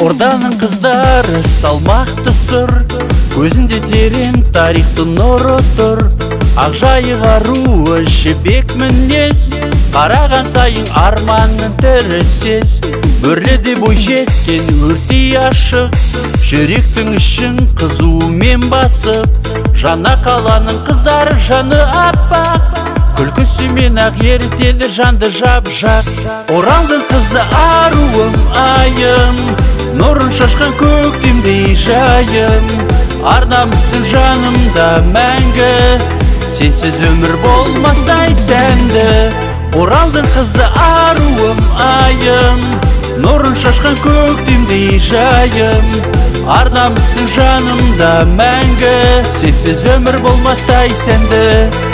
Орданың қыздары салмақты сыр, көзінде терең тарихтың нұры тұр. Ақжайық аруы жібек мінез, қараған сайын арманның тірісез. Өрледе бой жеткен өртей ашық, жүректің ішін қызумен басып. Жаңа қаланың қыздары жаны аппақ, күлкісімен ақ ерітеді жанды жап-жақ. Оралдың қызы аруым айым, нұрын шашқан көктемдей жайым. Арнамысың жанымда мәңгі, сенсіз өмір болмастай сәнді. Оралдың қызы аруым айым, нұрын шашқан көктемдей жайым. Арнамысың жанымда мәңгі, сенсіз өмір болмастай сәнді.